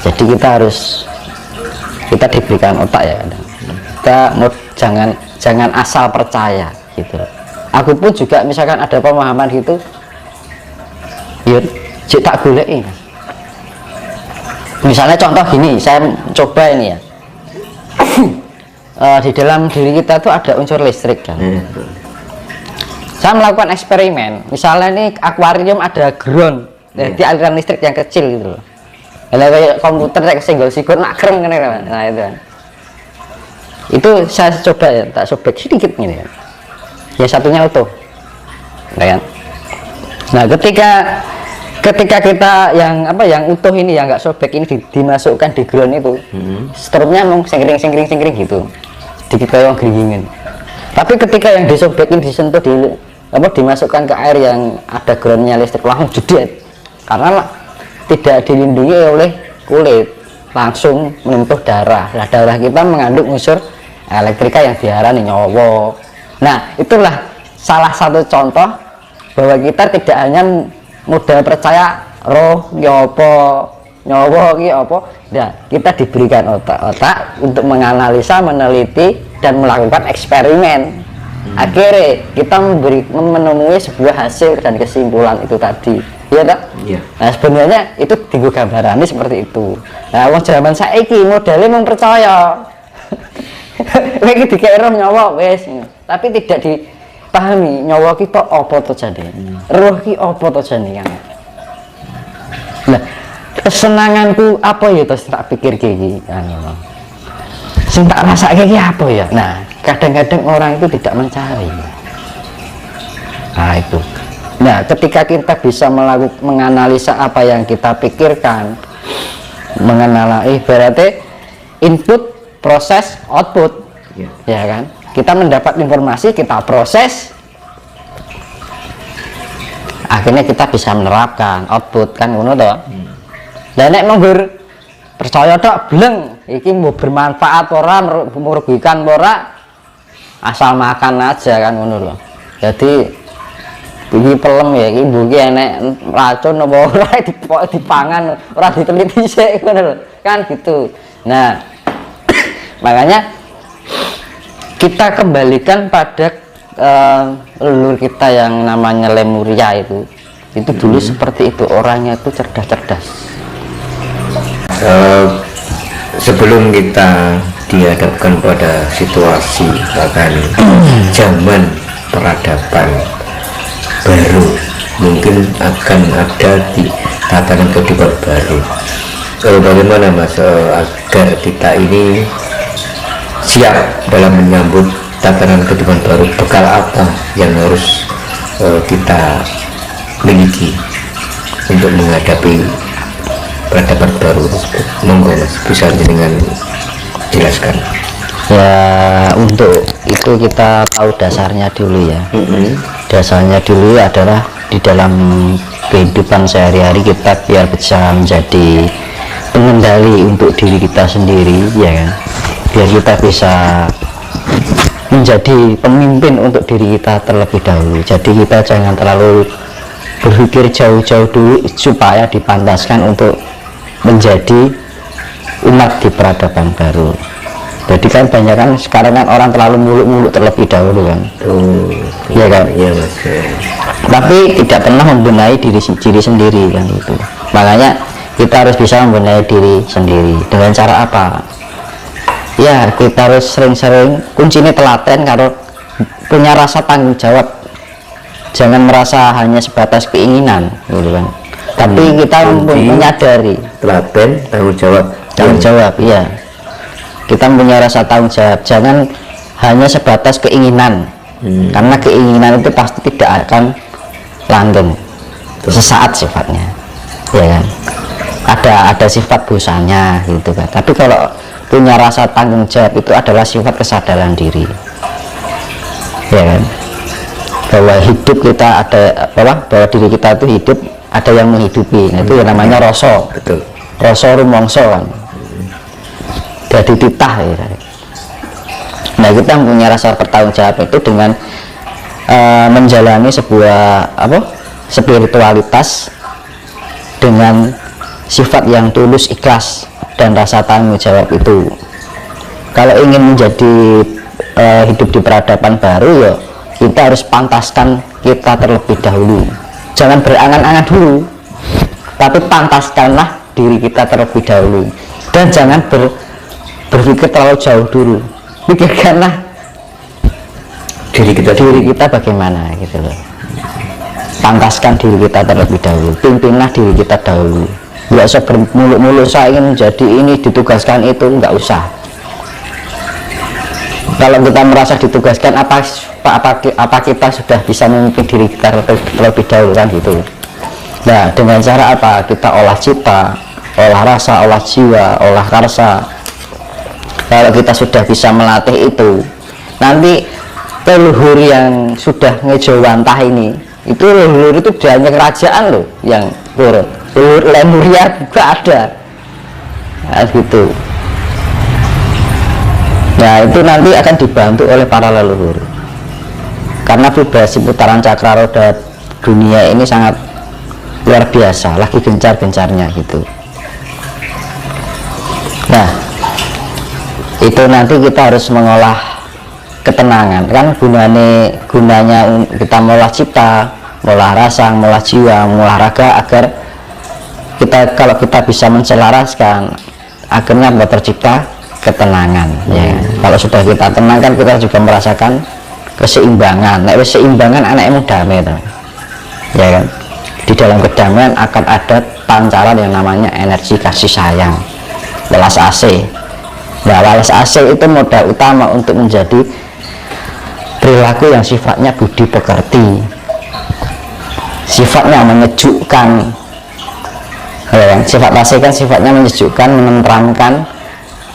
Jadi kita diberikan otak ya, kita jangan asal percaya gitu. Aku pun juga misalkan ada pemahaman gitu, ya cek tak goleki. Misalnya contoh gini, saya coba ini ya, di dalam diri kita tuh ada unsur listrik kan. Saya melakukan eksperimen, misalnya ini akuarium ada ground, jadi aliran listrik yang kecil gitu loh. Kayak komputer kayak single sikut nak keren kan, nah itu saya coba ya, tak sobek sedikit gini ya. Ya satunya utuh, kan? Nah ketika kita yang utuh ini yang nggak sobek ini dimasukkan di ground itu, strupnya mau singkring gitu, sedikit kayak geringin. Tapi ketika yang disobekin disentuh dimasukkan ke air yang ada groundnya listrik langsung jedet, karena tidak dilindungi oleh kulit, langsung menyentuh darah. Nah darah kita mengandung unsur elektrika yang diarani nyawa. Nah itulah salah satu contoh bahwa kita tidak hanya mudah percaya roh nyawa apa. Nah kita diberikan otak untuk menganalisa, meneliti dan melakukan eksperimen. Akhirnya kita menemui sebuah hasil dan kesimpulan itu tadi, ya tak? Iya. Nah sebenarnya itu tinggal gambarannya seperti itu. Nah wong zaman saiki modelnya mempercaya lagi dikira nyawa wes, tapi tidak dipahami nyawa kita apa to jane, roh ki apa to jane kan. Nah kesenanganku apa ya terus tak pikir gini kan, sing tak rasa kayak apa ya. Nah kadang-kadang orang itu tidak mencari. Nah itu. Nah ketika kita bisa menganalisa apa yang kita pikirkan, mengenali berarti input, proses, output, ya kan? Kita mendapat informasi, kita proses, akhirnya kita bisa menerapkan output kan, ngono toh. Dan nek monggur percaya tok bleng, iki mau bermanfaat ora, merugikan ora, asal makan aja kan ngono loh. Jadi iki pelem ya, iki mbuki enek racun apa ora dipangan, ora diteliti sik ngono lho. Kan gitu. Nah, makanya kita kembalikan pada leluhur kita yang namanya Lemuria itu dulu seperti itu, orangnya itu cerdas-cerdas. Sebelum kita dihadapkan pada situasi bahkan zaman peradaban baru, mungkin akan ada di tatanan kehidupan baru. Bagaimana Mas agar kita ini siap dalam menyambut tatanan kehidupan baru? Bekal apa yang harus kita miliki untuk menghadapi peradaban baru tersebut? Monggo Mas, bisa dengan jelaskan. Ya untuk itu kita tahu dasarnya dulu ya. Dasarnya dulu adalah di dalam kehidupan sehari-hari kita biar bisa menjadi pengendali untuk diri kita sendiri, ya kan, biar kita bisa menjadi pemimpin untuk diri kita terlebih dahulu. Jadi kita jangan terlalu berpikir jauh-jauh dulu supaya dipantaskan untuk menjadi umat di peradaban baru. Jadi kan banyak kan sekarang kan orang terlalu muluk-muluk terlebih dahulu kan. Iya kan? Iya Mas. Tapi tidak pernah membenahi diri sendiri kan itu. Makanya kita harus bisa membenahi diri sendiri. Dengan cara apa? Ya kita harus sering-sering kuncinya telaten, kalau punya rasa tanggung jawab. Jangan merasa hanya sebatas keinginan gitu kan. Tapi kita menyadari telaten, tanggung jawab, iya. Kita punya rasa tanggung jawab, jangan hanya sebatas keinginan, karena keinginan itu pasti tidak akan langgeng, sesaat sifatnya, ya kan. Ada sifat dosanya gitu kan. Tapi kalau punya rasa tanggung jawab itu adalah sifat kesadaran diri, ya kan, bahwa hidup kita ada bahwa diri kita itu hidup, ada yang menghidupi. Nah, itu yang namanya rasa. Betul. Rasa rumangsa kan. Jadi titah ya. Nah kita punya rasa bertanggung jawab itu dengan menjalani sebuah spiritualitas dengan sifat yang tulus ikhlas. dan rasa tanggung jawab itu. Kalau ingin menjadi hidup di peradaban baru, ya kita harus pantaskan kita terlebih dahulu. Jangan berangan-angan dulu, tapi pantaskanlah diri kita terlebih dahulu. Dan jangan berpikir terlalu jauh dulu, pikirkanlah diri kita bagaimana gitu loh. Pantaskan diri kita terlebih dahulu, pimpinlah diri kita dahulu. Nggak usah bermuluk-muluk saya ingin menjadi ini, ditugaskan itu, nggak usah. Kalau kita merasa ditugaskan, apa kita sudah bisa memimpin diri kita terlebih dahulu kan gitu. Nah, dengan cara apa? Kita olah cita, olah rasa, olah jiwa, olah karsa. Kalau kita sudah bisa melatih itu, nanti leluhur yang sudah ngejawantah ini, itu leluhur itu banyak kerajaan loh yang turun. Leluhur Lemuria juga ada, nah, gitu. Nah, itu nanti akan dibantu oleh para leluhur, karena vibrasi putaran cakra roda dunia ini sangat luar biasa, lagi gencar-gencarnya gitu. Nah, itu nanti kita harus mengolah ketenangan, kan gunanya kita mengolah cipta, mengolah rasa, mengolah jiwa, mengolah raga, agar kalau kita bisa menselaraskan, akhirnya tercipta ketenangan. Ya, kalau sudah kita tenang kan kita juga merasakan keseimbangan. Nek wis seimbangan anakmu damai, ya kan? Di dalam kedamaian akan ada pancaran yang namanya energi kasih sayang, welas asih. Nah, welas asih itu modal utama untuk menjadi perilaku yang sifatnya budi pekerti, sifatnya menyejukkan. Ya, sifat asih kan sifatnya menyejukkan, menenteramkan,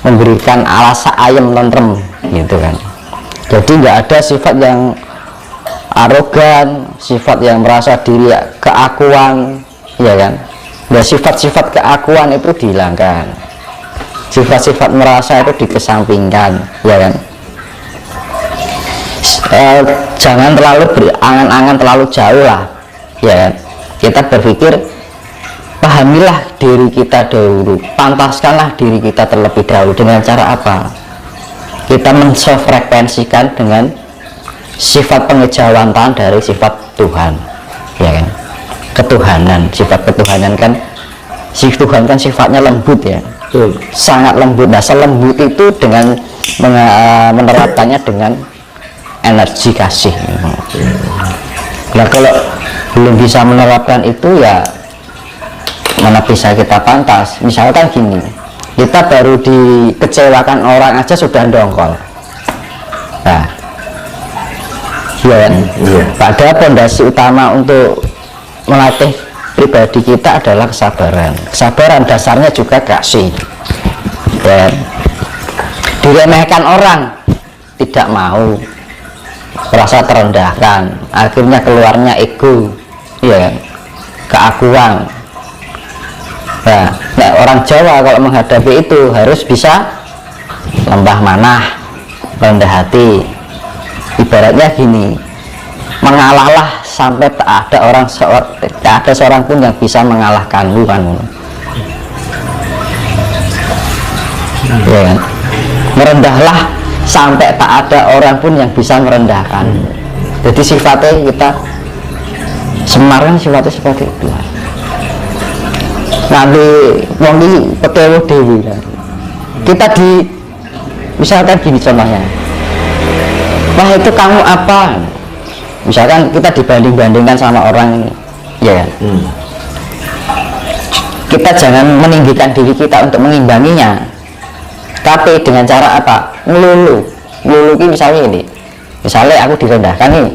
memberikan rasa ayem tentrem gitu kan. Jadi nggak ada sifat yang arogan, sifat yang merasa diri keakuan, ya kan. Nah, sifat-sifat keakuan itu dihilangkan, sifat-sifat merasa itu dikesampingkan, ya kan. Jangan terlalu berangan-angan terlalu jauh lah, ya kan. Kita berpikir, pahamilah diri kita dahulu, pantaskanlah diri kita terlebih dahulu. Dengan cara apa? Kita mensefrekuensikan dengan sifat pengejawantahan dari sifat Tuhan, ya kan. Ketuhanan, sifat ketuhanan kan, si Tuhan kan sifatnya lembut ya, sangat lembut. Nah, selembut itu dengan menerapkannya dengan energi kasih. Nah, kalau belum bisa menerapkan itu, ya mana bisa kita pantas. Misalkan gini, kita baru dikecewakan orang aja sudah dongkol. Nah, ya kan? Padahal fondasi utama untuk melatih pribadi kita adalah kesabaran. Kesabaran dasarnya juga kasih. Dan diremehkan orang, tidak mau, merasa terendahkan, akhirnya keluarnya ego, ya kan? Keakuan. Nah, orang Jawa kalau menghadapi itu harus bisa lembah manah, rendah hati. Ibaratnya gini, mengalahlah sampai tak ada seorang pun yang bisa mengalahkanmu kan. Ya kan? Merendahlah sampai tak ada orang pun yang bisa merendahkan. Jadi sifatnya kita Semar kan sifatnya seperti itu. Nanti wong iki petewo dewi kan. Kita misalkan gini contohnya, wah itu kamu apa? Misalkan kita dibanding-bandingkan sama orang, ya kan? Kita jangan meninggikan diri kita untuk mengimbanginya, tapi dengan cara apa? Ngelulu ini misalnya ini, misalnya aku direndahkan nih,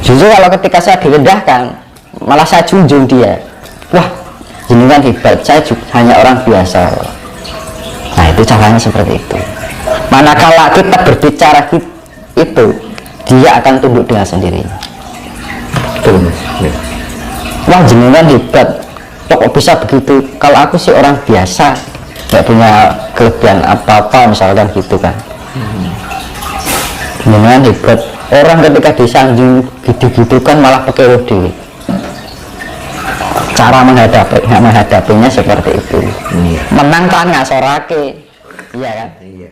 justru kalau ketika saya direndahkan malah saya junjung dia, wah jenengan hebat, saya hanya orang biasa. Nah, itu caranya seperti itu. Manakala kita berbicara itu, dia akan tunduk dengan sendirinya. Wah jenengan hebat, kok bisa begitu? Kalau aku sih orang biasa, nggak punya kelebihan apa-apa misalkan gitu kan. Jenengan hebat. Orang ketika disanjung gitu-gitu kan malah pakai dewi. cara menghadapinya seperti itu. Iya. Menang kan ngasorake, iya kan? Iya.